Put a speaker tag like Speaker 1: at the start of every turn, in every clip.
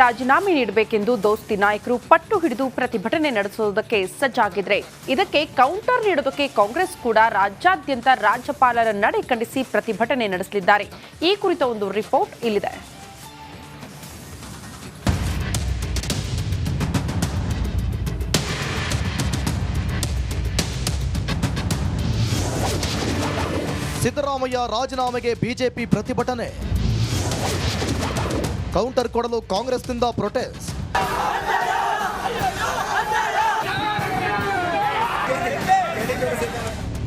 Speaker 1: ರಾಜೀನಾಮೆ ನೀಡಬೇಕೆಂದು ದೋಸ್ತಿ ನಾಯಕರು ಪಟ್ಟು ಹಿಡಿದು ಪ್ರತಿಭಟನೆ ನಡೆಸುವುದಕ್ಕೆ ಸಜ್ಜಾಗಿದ್ರೆ ಇದಕ್ಕೆ ಕೌಂಟರ್ ನೀಡುವುದಕ್ಕೆ ಕಾಂಗ್ರೆಸ್ ಕೂಡ ರಾಜ್ಯಾದ್ಯಂತ ರಾಜ್ಯಪಾಲರ ನಡೆ ಖಂಡಿಸಿ ಪ್ರತಿಭಟನೆ ನಡೆಸಲಿದ್ದಾರೆ. ಈ ಕುರಿತ ಒಂದು ರಿಪೋರ್ಟ್ ಇಲ್ಲಿದೆ.
Speaker 2: ಸಿದ್ದರಾಮಯ್ಯ ರಾಜೀನಾಮೆಗೆ ಬಿಜೆಪಿ ಪ್ರತಿಭಟನೆ, ಕೌಂಟರ್ ಕೊಡಲು ಕಾಂಗ್ರೆಸ್ನಿಂದ ಪ್ರೊಟೆಸ್ಟ್.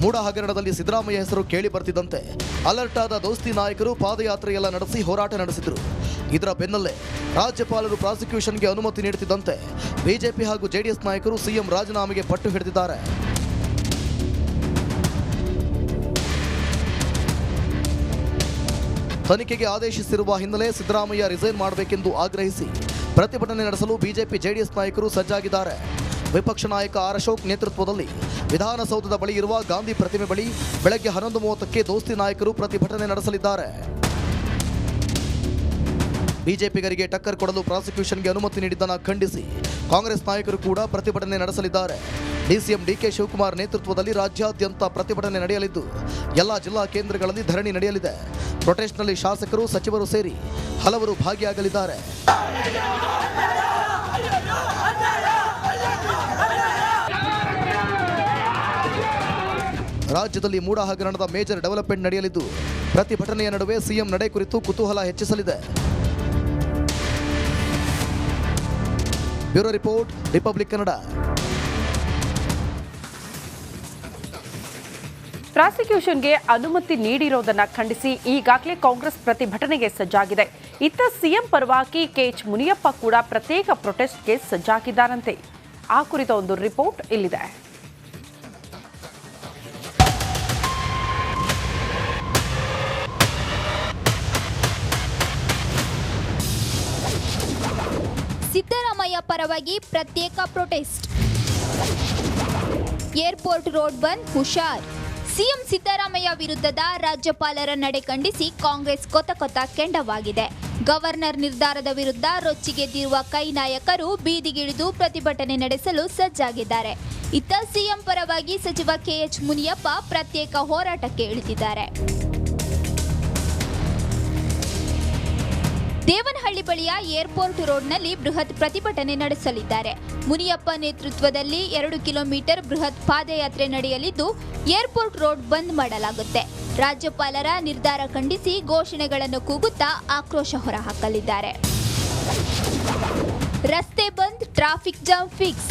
Speaker 2: ಮೂಡ ಹಗರಣದಲ್ಲಿ ಸಿದ್ದರಾಮಯ್ಯ ಹೆಸರು ಕೇಳಿ ಬರ್ತಿದ್ದಂತೆ ಅಲರ್ಟ್ ಆದ ದೋಸ್ತಿ ನಾಯಕರು ಪಾದಯಾತ್ರೆಯೆಲ್ಲ ನಡೆಸಿ ಹೋರಾಟ ನಡೆಸಿದ್ರು. ಇದರ ಬೆನ್ನಲ್ಲೇ ರಾಜ್ಯಪಾಲರು ಪ್ರಾಸಿಕ್ಯೂಷನ್ಗೆ ಅನುಮತಿ ನೀಡುತ್ತಿದ್ದಂತೆ ಬಿಜೆಪಿ ಹಾಗೂ ಜೆಡಿಎಸ್ ನಾಯಕರು ಸಿಎಂ ರಾಜೀನಾಮೆಗೆ ಪಟ್ಟು ಹಿಡಿದಿದ್ದಾರೆ. ತನಿಖೆಗೆ ಆದೇಶಿಸಿರುವ ಹಿನ್ನೆಲೆ ಸಿದ್ದರಾಮಯ್ಯ ರಿಸೈನ್ ಮಾಡಬೇಕೆಂದು ಆಗ್ರಹಿಸಿ ಪ್ರತಿಭಟನೆ ನಡೆಸಲು ಬಿಜೆಪಿ ಜೆಡಿಎಸ್ ನಾಯಕರು ಸಜ್ಜಾಗಿದ್ದಾರೆ. ವಿಪಕ್ಷ ನಾಯಕ ಆರ್ ಅಶೋಕ್ ನೇತೃತ್ವದಲ್ಲಿ ವಿಧಾನಸೌಧದ ಬಳಿ ಇರುವ ಗಾಂಧಿ ಪ್ರತಿಮೆ ಬಳಿ ಬೆಳಗ್ಗೆ 11:30ಕ್ಕೆ ದೋಸ್ತಿ ನಾಯಕರು ಪ್ರತಿಭಟನೆ ನಡೆಸಲಿದ್ದಾರೆ. ಬಿಜೆಪಿಗರಿಗೆ ಟಕ್ಕರ್ ಕೊಡಲು ಪ್ರಾಸಿಕ್ಯೂಷನ್ಗೆ ಅನುಮತಿ ನೀಡಿದ್ದನ್ನು ಖಂಡಿಸಿ ಕಾಂಗ್ರೆಸ್ ನಾಯಕರು ಕೂಡ ಪ್ರತಿಭಟನೆ ನಡೆಸಲಿದ್ದಾರೆ. ಡಿಸಿಎಂ ಡಿಕೆ ಶಿವಕುಮಾರ್ ನೇತೃತ್ವದಲ್ಲಿ ರಾಜ್ಯಾದ್ಯಂತ ಪ್ರತಿಭಟನೆ ನಡೆಯಲಿದ್ದು ಎಲ್ಲ ಜಿಲ್ಲಾ ಕೇಂದ್ರಗಳಲ್ಲಿ ಧರಣಿ ನಡೆಯಲಿದೆ. ಪ್ರೊಟೆಸ್ಟ್ನಲ್ಲಿ ಶಾಸಕರು, ಸಚಿವರು ಸೇರಿ ಹಲವರು ಭಾಗಿಯಾಗಲಿದ್ದಾರೆ. ರಾಜ್ಯದಲ್ಲಿ ಮೂಡ ಹಗರಣದ ಮೇಜರ್ ಡೆವಲಪ್ಮೆಂಟ್ ನಡೆಯಲಿದ್ದು ಪ್ರತಿಭಟನೆಯ ನಡುವೆ ಸಿಎಂ ನಡೆ ಕುರಿತು ಕುತೂಹಲ ಹೆಚ್ಚಿಸಲಿದೆ. Bureau report, Republic Kannada.
Speaker 1: ಪ್ರಾಸಿಕ್ಯೂಷನ್ಗೆ ಅನುಮತಿ ನೀಡಿರೋದನ್ನ ಖಂಡಿಸಿ ಈಗಾಗಲೇ ಕಾಂಗ್ರೆಸ್ ಪ್ರತಿಭಟನೆಗೆ ಸಜ್ಜಾಗಿದೆ. ಇತ್ತ ಸಿಎಂ ಪರವಾಗಿ ಕೆಎಚ್ ಮುನಿಯಪ್ಪ ಕೂಡ ಪ್ರತ್ಯೇಕ ಪ್ರೊಟೆಸ್ಟ್ಗೆ ಸಜ್ಜಾಗಿದ್ದಾರಂತೆ. ಆ ಕುರಿತ ಒಂದು ರಿಪೋರ್ಟ್ ಇಲ್ಲಿದೆ.
Speaker 3: ಸಿದ್ದರಾಮಯ್ಯ ಪರವಾಗಿ ಪ್ರತ್ಯೇಕ ಪ್ರೊಟೆಸ್ಟ್. ಏರ್ಪೋರ್ಟ್ ರೋಡ್ ಬಂದ್ ಹುಷಾರ್. ಸಿಎಂ ಸಿದ್ದರಾಮಯ್ಯ ವಿರುದ್ಧದ ರಾಜ್ಯಪಾಲರ ನಡೆ ಖಂಡಿಸಿ ಕಾಂಗ್ರೆಸ್ ಕೊತ ಕೆಂಡವಾಗಿದೆ. ಗವರ್ನರ್ ನಿರ್ಧಾರದ ವಿರುದ್ಧ ರೊಚ್ಚಿಗೆದ್ದಿರುವ ಕೈ ನಾಯಕರು ಬೀದಿಗಿಳಿದು ಪ್ರತಿಭಟನೆ ನಡೆಸಲು ಸಜ್ಜಾಗಿದ್ದಾರೆ. ಇತ್ತ ಸಿಎಂ ಪರವಾಗಿ ಸಚಿವ ಕೆಎಚ್ ಮುನಿಯಪ್ಪ ಪ್ರತ್ಯೇಕ ಹೋರಾಟಕ್ಕೆ ಇಳಿದಿದ್ದಾರೆ. ದೇವನಹಳ್ಳಿ ಬಳಿಯ ಏರ್ಪೋರ್ಟ್ ರೋಡ್ನಲ್ಲಿ ಬೃಹತ್ ಪ್ರತಿಭಟನೆ ನಡೆಸಲಿದ್ದಾರೆ. ಮುನಿಯಪ್ಪ ನೇತೃತ್ವದಲ್ಲಿ 2 ಕಿಲೋಮೀಟರ್ ಬೃಹತ್ ಪಾದಯಾತ್ರೆ ನಡೆಯಲಿದ್ದು ಏರ್ಪೋರ್ಟ್ ರೋಡ್ ಬಂದ್ ಮಾಡಲಾಗುತ್ತೆ. ರಾಜ್ಯಪಾಲರ ನಿರ್ಧಾರ ಖಂಡಿಸಿ ಘೋಷಣೆಗಳನ್ನು ಕೂಗುತ್ತಾ ಆಕ್ರೋಶ ಹೊರಹಾಕಲಿದ್ದಾರೆ. ರಸ್ತೆ bandh, traffic jam fix.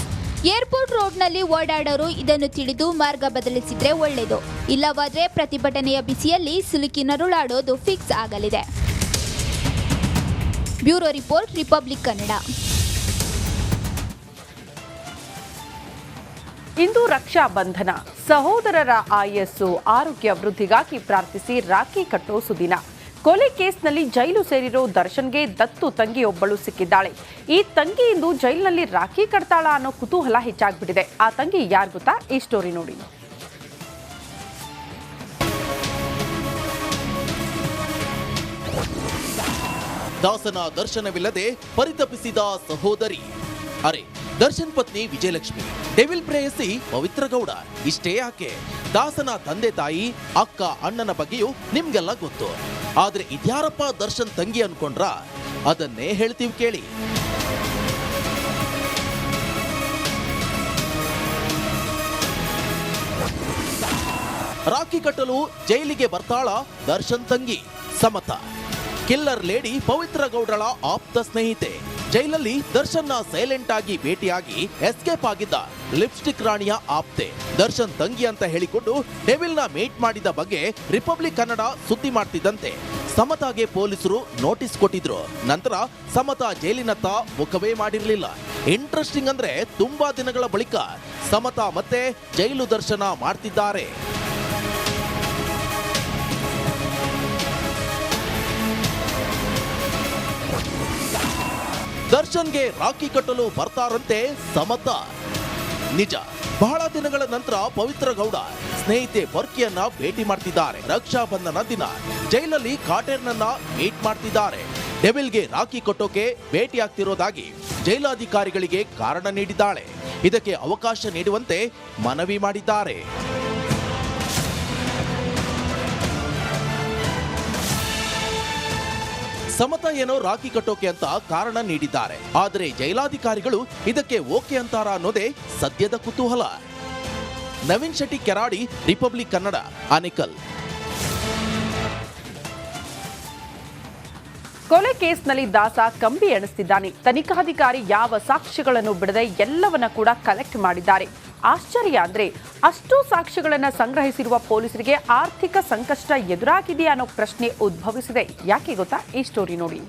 Speaker 3: Airport ರೋಡ್ನಲ್ಲಿ ಓಡಾಡೋರು ಇದನ್ನು ತಿಳಿದು ಮಾರ್ಗ ಬದಲಿಸಿದ್ರೆ ಒಳ್ಳೆಯದು. ಇಲ್ಲವಾದ್ರೆ ಪ್ರತಿಭಟನೆಯ ಬಿಸಿಯಲ್ಲಿ ಸಿಲುಕಿ ನರುಳಾಡೋದು ಫಿಕ್ಸ್ ಆಗಲಿದೆ. Bureau report, Republic Kannada.
Speaker 1: ಇಂದು ರಕ್ಷಾ ಬಂಧನ. ಸಹೋದರರ ಆಯಸ್ಸು, ಆರೋಗ್ಯ ವೃದ್ಧಿಗಾಗಿ ಪ್ರಾರ್ಥಿಸಿ ರಾಖಿ ಕಟ್ಟೋ ಸುದಿನ. ಕೊಲೆ ಕೇಸ್ನಲ್ಲಿ ಜೈಲು ಸೇರಿರೋ ದರ್ಶನ್ಗೆ ದತ್ತು ತಂಗಿಯೊಬ್ಬಳು ಸಿಕ್ಕಿದ್ದಾಳೆ. ಈ ತಂಗಿ ಇಂದು ಜೈಲಿನಲ್ಲಿ ರಾಖಿ ಕಟ್ತಾಳ ಅನ್ನೋ ಕುತೂಹಲ ಹೆಚ್ಚಾಗ್ಬಿಟ್ಟಿದೆ. ಆ ತಂಗಿ ಯಾರು ಗೊತ್ತಾ? ಈ ಸ್ಟೋರಿ ನೋಡಿ.
Speaker 4: ದಾಸನ ದರ್ಶನವಿಲ್ಲದೆ ಪರಿತಪಿಸಿದ ಸಹೋದರಿ. ಅರೆ, ದರ್ಶನ್ ಪತ್ನಿ ವಿಜಯಲಕ್ಷ್ಮಿ, ಡೆವಿಲ್ ಪ್ರೇಯಸಿ ಪವಿತ್ರ ಗೌಡ. ಇಷ್ಟೇ ಯಾಕೆ, ದಾಸನ ತಂದೆ ತಾಯಿ, ಅಕ್ಕ, ಅಣ್ಣನ ಬಗ್ಗೆಯೂ ನಿಮ್ಗೆಲ್ಲ ಗೊತ್ತು. ಆದ್ರೆ ಇದ್ಯಾರಪ್ಪ ದರ್ಶನ್ ತಂಗಿ ಅನ್ಕೊಂಡ್ರ? ಅದನ್ನೇ ಹೇಳ್ತೀವಿ ಕೇಳಿ. ರಾಖಿ ಕಟ್ಟಲು ಜೈಲಿಗೆ ಬರ್ತಾಳ ದರ್ಶನ್ ತಂಗಿ ಸಮತಾ. ಕಿಲ್ಲರ್ ಲೇಡಿ ಪವಿತ್ರ ಗೌಡಳ ಆಪ್ತ ಸ್ನೇಹಿತೆ. ಜೈಲಲ್ಲಿ ದರ್ಶನ್ನ ಸೈಲೆಂಟ್ ಆಗಿ ಭೇಟಿಯಾಗಿ ಎಸ್ಕೇಪ್ ಆಗಿದ್ದ ಲಿಪ್ಸ್ಟಿಕ್ ರಾಣಿಯ ಆಪ್ತೆ. ದರ್ಶನ್ ತಂಗಿ ಅಂತ ಹೇಳಿಕೊಂಡು ಡೆವಿಲ್ನ ಮೀಟ್ ಮಾಡಿದ ಬಗ್ಗೆ ರಿಪಬ್ಲಿಕ್ ಕನ್ನಡ ಸುದ್ದಿ ಮಾಡ್ತಿದ್ದಂತೆ ಸಮತಾಗೆ ಪೊಲೀಸರು ನೋಟಿಸ್ ಕೊಟ್ಟಿದ್ರು. ನಂತರ ಸಮತಾ ಜೈಲಿನತ್ತ ಮುಖವೇ ಮಾಡಿರಲಿಲ್ಲ. ಇಂಟ್ರೆಸ್ಟಿಂಗ್ ಅಂದ್ರೆ ತುಂಬಾ ದಿನಗಳ ಬಳಿಕ ಸಮತಾ ಮತ್ತೆ ಜೈಲು ದರ್ಶನ ಮಾಡ್ತಿದ್ದಾರೆ. ದರ್ಶನ್ಗೆ ರಾಖಿ ಕಟ್ಟಲು ಬರ್ತಾರಂತೆ ಸಮತಾ. ನಿಜ, ಬಹಳ ದಿನಗಳ ನಂತರ ಪವಿತ್ರ ಗೌಡ ಸ್ನೇಹಿತೆ ಬರ್ಕಿಯನ್ನ ಭೇಟಿ ಮಾಡ್ತಿದ್ದಾರೆ. ರಕ್ಷಾ ಬಂಧನ ದಿನ ಜೈಲಲ್ಲಿ ಕಾಟೇರ್ನನ್ನ ಮೀಟ್ ಮಾಡ್ತಿದ್ದಾರೆ. ಡೆವಿಲ್ಗೆ ರಾಖಿ ಕಟ್ಟೋಕೆ ಭೇಟಿಯಾಗ್ತಿರೋದಾಗಿ ಜೈಲಾಧಿಕಾರಿಗಳಿಗೆ ಕಾರಣ ನೀಡಿದ್ದಾಳೆ. ಇದಕ್ಕೆ ಅವಕಾಶ ನೀಡುವಂತೆ ಮನವಿ ಮಾಡಿದ್ದಾರೆ. ಸಮತಾ ಏನೋ ರಾಖಿ ಕಟ್ಟೋಕೆ ಅಂತ ಕಾರಣ ನೀಡಿದ್ದಾರೆ. ಆದರೆ ಜೈಲಾಧಿಕಾರಿಗಳು ಇದಕ್ಕೆ ಓಕೆ ಅಂತಾರ ಅನ್ನೋದೇ ಸದ್ಯದ ಕುತೂಹಲ. ನವೀನ್ ಶೆಟ್ಟಿ, ಕೆರಾಡಿ, ರಿಪಬ್ಲಿಕ್ ಕನ್ನಡ, ಆನೇಕಲ್.
Speaker 1: ಕೊಲೆ ಕೇಸ್ನಲ್ಲಿ ದಾಸ ಕಂಬಿ ಎಣಿಸ್ತಿದ್ದಾನೆ. ತನಿಖಾಧಿಕಾರಿ ಯಾವ ಸಾಕ್ಷ್ಯಗಳನ್ನು ಬಿಡದೆ ಎಲ್ಲವನ್ನ ಕೂಡ ಕಲೆಕ್ಟ್ ಮಾಡಿದ್ದಾರೆ. ಆಶ್ಚರ್ಯ ಅಂದ್ರೆ ಅಷ್ಟು ಸಾಕ್ಷ್ಯಗಳನ್ನು ಸಂಗ್ರಹಿಸಿರುವ ಪೊಲೀಸರಿಗೆ ಆರ್ಥಿಕ ಸಂಕಷ್ಟ ಎದುರಾಗಿದೆಯಾ ಅನ್ನೋ ಪ್ರಶ್ನೆ ಉದ್ಭವಿಸಿದೆ. ಯಾಕೆ ಗೊತ್ತಾ? ಈ ಸ್ಟೋರಿ ನೋಡಿ.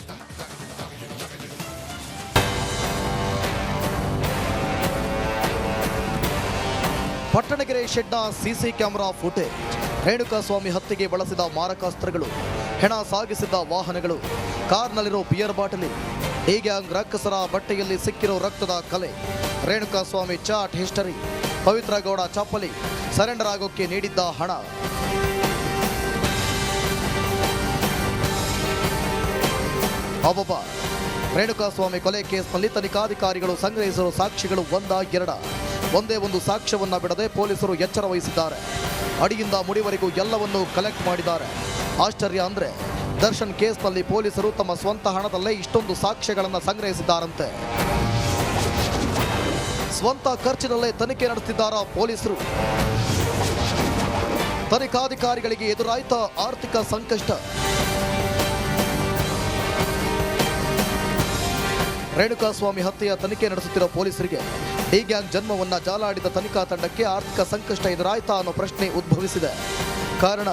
Speaker 2: ಪಟ್ಟಣಗೆರೆ ಶೆಡ್ನ ಸಿಸಿ ಕ್ಯಾಮೆರಾ ಫುಟೇಜ್, ರೇಣುಕಾಸ್ವಾಮಿ ಹತ್ಯೆಗೆ ಬಳಸಿದ ಮಾರಕಾಸ್ತ್ರಗಳು, ಹೆಣ ಸಾಗಿಸಿದ್ದ ವಾಹನಗಳು, ಕಾರ್ನಲ್ಲಿರೋ ಬಿಯರ್ ಬಾಟಲಿ, ಡಿ ಗ್ಯಾಂಗ್ ರಕ್ಕಸರ ಬಟ್ಟೆಯಲ್ಲಿ ಸಿಕ್ಕಿರೋ ರಕ್ತದ ಕಲೆ, ರೇಣುಕಾಸ್ವಾಮಿ ಚಾಟ್ ಹಿಸ್ಟರಿ, ಪವಿತ್ರ ಗೌಡ ಚಪ್ಪಲಿ, ಸರೆಂಡರ್ ಆಗೋಕ್ಕೆ ನೀಡಿದ್ದ ಹಣ. ಅಬ್ಬಬ್ಬ! ರೇಣುಕಾಸ್ವಾಮಿ ಕೊಲೆ ಕೇಸ್ನಲ್ಲಿ ತನಿಖಾಧಿಕಾರಿಗಳು ಸಂಗ್ರಹಿಸಿರುವ ಸಾಕ್ಷಿಗಳು ಒಂದೇ ಒಂದು ಸಾಕ್ಷ್ಯವನ್ನ ಬಿಡದೆ ಪೊಲೀಸರು ಎಚ್ಚರ ವಹಿಸಿದ್ದಾರೆ. ಅಡಿಯಿಂದ ಮುಡಿವರೆಗೂ ಎಲ್ಲವನ್ನೂ ಕಲೆಕ್ಟ್ ಮಾಡಿದ್ದಾರೆ. ಆಶ್ಚರ್ಯ ಅಂದ್ರೆ ದರ್ಶನ್ ಕೇಸ್ನಲ್ಲಿ ಪೊಲೀಸರು ತಮ್ಮ ಸ್ವಂತ ಹಣದಲ್ಲೇ ಇಷ್ಟೊಂದು ಸಾಕ್ಷ್ಯಗಳನ್ನು ಸಂಗ್ರಹಿಸಿದ್ದಾರಂತೆ. ಸ್ವಂತ ಖರ್ಚಿನಲ್ಲೇ ತನಿಖೆ ನಡೆಸುತ್ತಿದ್ದಾರ ಪೊಲೀಸರು. ತನಿಖಾಧಿಕಾರಿಗಳಿಗೆ ಎದುರಾಯ್ತ ಆರ್ಥಿಕ ಸಂಕಷ್ಟ. ರೇಣುಕಾಸ್ವಾಮಿ ಹತ್ಯೆಯ ತನಿಖೆ ನಡೆಸುತ್ತಿರುವ ಪೊಲೀಸರಿಗೆ ಡಿ ಗ್ಯಾಂಗ್ ಜನ್ಮವನ್ನ ಜಾಲಾಡಿದ ತನಿಖಾ ತಂಡಕ್ಕೆ ಆರ್ಥಿಕ ಸಂಕಷ್ಟ ಎದುರಾಯ್ತಾ ಅನ್ನೋ ಪ್ರಶ್ನೆ ಉದ್ಭವಿಸಿದೆ. ಕಾರಣ,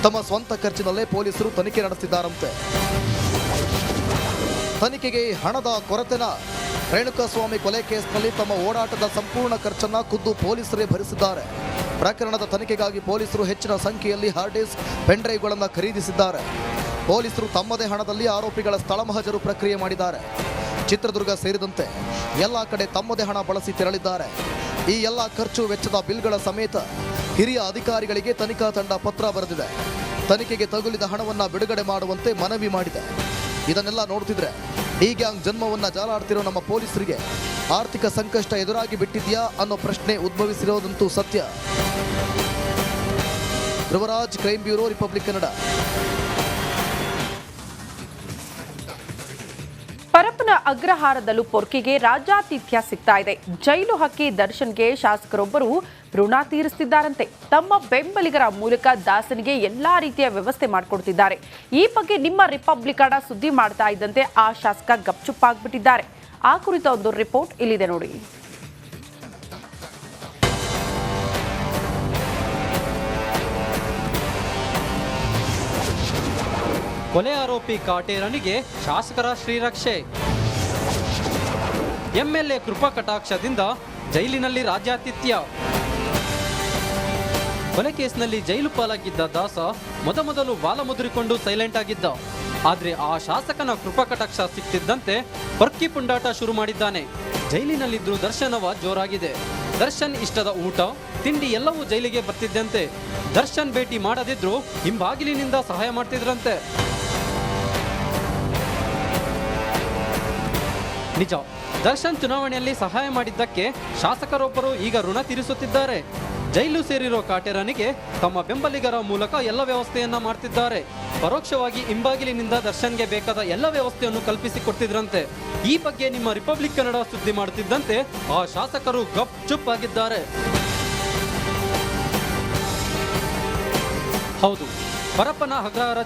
Speaker 2: ತಮ್ಮ ಸ್ವಂತ ಖರ್ಚಿನಲ್ಲೇ ಪೊಲೀಸರು ತನಿಖೆ ನಡೆಸುತ್ತಿದ್ದಾರಂತೆ. ತನಿಖೆಗೆ ಹಣದ ಕೊರತೆನ? ರೇಣುಕಾಸ್ವಾಮಿ ಕೊಲೆ ಕೇಸ್ನಲ್ಲಿ ತಮ್ಮ ಓಡಾಟದ ಸಂಪೂರ್ಣ ಖರ್ಚನ್ನ ಖುದ್ದು ಪೊಲೀಸರೇ ಭರಿಸಿದ್ದಾರೆ. ಪ್ರಕರಣದ ತನಿಖೆಗಾಗಿ ಪೊಲೀಸರು ಹೆಚ್ಚಿನ ಸಂಖ್ಯೆಯಲ್ಲಿ ಹಾರ್ಡ್ ಡಿಸ್ಕ್, ಪೆನ್ ಡ್ರೈವ್ಗಳನ್ನು ಖರೀದಿಸಿದ್ದಾರೆ. ಪೊಲೀಸರು ತಮ್ಮದೇ ಹಣದಲ್ಲಿ ಆರೋಪಿಗಳ ಸ್ಥಳ ಮಹಜರು ಪ್ರಕ್ರಿಯೆ ಮಾಡಿದ್ದಾರೆ. ಚಿತ್ರದುರ್ಗ ಸೇರಿದಂತೆ ಎಲ್ಲ ಕಡೆ ತಮ್ಮದೇ ಹಣ ಬಳಸಿ ತೆರಳಿದ್ದಾರೆ. ಈ ಎಲ್ಲ ಖರ್ಚು ವೆಚ್ಚದ ಬಿಲ್ಗಳ ಸಮೇತ ಹಿರಿಯ ಅಧಿಕಾರಿಗಳಿಗೆ ತನಿಖಾ ತಂಡ ಪತ್ರ ಬರೆದಿದೆ. ತನಿಖೆಗೆ ತಗುಲಿದ ಹಣವನ್ನು ಬಿಡುಗಡೆ ಮಾಡುವಂತೆ ಮನವಿ ಮಾಡಿದೆ. ಇದನ್ನೆಲ್ಲ ನೋಡ್ತಿದ್ರೆ ಡಿ ಗ್ಯಾಂಗ್ ಜನ್ಮವನ್ನ ಜಾಲಾಡ್ತಿರೋ ನಮ್ಮ ಪೊಲೀಸರಿಗೆ ಆರ್ಥಿಕ ಸಂಕಷ್ಟ ಎದುರಾಗಿ ಬಿಟ್ಟಿದೆಯಾ ಅನ್ನೋ ಪ್ರಶ್ನೆ ಉದ್ಭವಿಸಿರೋದಂತೂ ಸತ್ಯ. Dhruvaraj, crime bureau, Republic Kannada.
Speaker 1: Parappana ಅಗ್ರಹಾರದಲ್ಲೂ ಪೊರ್ಕಿಗೆ ರಾಜ್ಯಾತಿಥ್ಯ ಸಿಗ್ತಾ ಇದೆ. ಜೈಲು ಹಕ್ಕಿ ದರ್ಶನ್ಗೆ ಶಾಸಕರೊಬ್ಬರು ಋಣ ತೀರಿಸುತ್ತಿದ್ದಾರಂತೆ. ತಮ್ಮ ಬೆಂಬಲಿಗರ ಮೂಲಕ ದಾಸನಿಗೆ ಎಲ್ಲಾ ರೀತಿಯ ವ್ಯವಸ್ಥೆ ಮಾಡಿಕೊಡ್ತಿದ್ದಾರೆ. ಈ ಬಗ್ಗೆ ನಿಮ್ಮ ರಿಪಬ್ಲಿಕ್ ಕನ್ನಡ ಸುದ್ದಿ ಮಾಡ್ತಾ ಇದ್ದಂತೆ ಆ ಶಾಸಕ ಗಪ್ಚುಪ್ಪಾಗ್ಬಿಟ್ಟಿದ್ದಾರೆ. ಆ ಕುರಿತ ಒಂದು ರಿಪೋರ್ಟ್ ಇಲ್ಲಿದೆ ನೋಡಿ.
Speaker 5: ಕೊಲೆ ಆರೋಪಿ ಕಾಟೇರನಿಗೆ ಶಾಸಕರ ಶ್ರೀರಕ್ಷೆ. ಎಂಎಲ್ಎ ಕೃಪಾ ಕಟಾಕ್ಷದಿಂದ ಜೈಲಿನಲ್ಲಿ ರಾಜ್ಯಾತಿಥ್ಯ. ಕೊಲೆ ಕೇಸ್ನಲ್ಲಿ ಜೈಲು ಪಾಲಾಗಿದ್ದ ದಾಸ ಮೊದಲು ಬಾಲ ಮುದುರಿಕೊಂಡು ಸೈಲೆಂಟ್ ಆಗಿದ್ದ. ಆದ್ರೆ ಆ ಶಾಸಕನ ಕೃಪಾ ಕಟಾಕ್ಷ ಸಿಕ್ತಿದ್ದಂತೆ ಪರ್ಕಿ ಪುಂಡಾಟ ಶುರು ಮಾಡಿದ್ದಾನೆ. ಜೈಲಿನಲ್ಲಿದ್ದು ದರ್ಶನವ ಜೋರಾಗಿದೆ. ದರ್ಶನ್ ಇಷ್ಟದ ಊಟ ತಿಂಡಿ ಎಲ್ಲವೂ ಜೈಲಿಗೆ ಬರ್ತಿದ್ದಂತೆ. ದರ್ಶನ್ ಭೇಟಿ ಮಾಡದಿದ್ರು ಹಿಂಬಾಗಿಲಿನಿಂದ ಸಹಾಯ ಮಾಡ್ತಿದ್ರಂತೆ. ನಿಜ, ದರ್ಶನ್ ಚುನಾವಣೆಯಲ್ಲಿ ಸಹಾಯ ಮಾಡಿದ್ದಕ್ಕೆ ಶಾಸಕರೊಬ್ಬರು ಈಗ ಋಣ ತೀರಿಸುತ್ತಿದ್ದಾರೆ. ಜೈಲು ಸೇರಿರೋ ಕಾಟೇರನಿಗೆ ತಮ್ಮ ಬೆಂಬಲಿಗರ ಮೂಲಕ ಎಲ್ಲ ವ್ಯವಸ್ಥೆಯನ್ನ ಮಾಡ್ತಿದ್ದಾರೆ. ಪರೋಕ್ಷವಾಗಿ ಹಿಂಬಾಗಿಲಿನಿಂದ ದರ್ಶನ್ಗೆ ಬೇಕಾದ ಎಲ್ಲ ವ್ಯವಸ್ಥೆಯನ್ನು ಕಲ್ಪಿಸಿಕೊಡ್ತಿದ್ರಂತೆ. ಈ ಬಗ್ಗೆ ನಿಮ್ಮ ರಿಪಬ್ಲಿಕ್ ಕನ್ನಡ ಸುದ್ದಿ ಮಾಡುತ್ತಿದ್ದಂತೆ ಆ ಶಾಸಕರು ಗಪ್ ಚುಪ್ ಆಗಿದ್ದಾರೆ. ಹೌದು, ಪರಪ್ಪನ ಅಗ್ರಹಾರ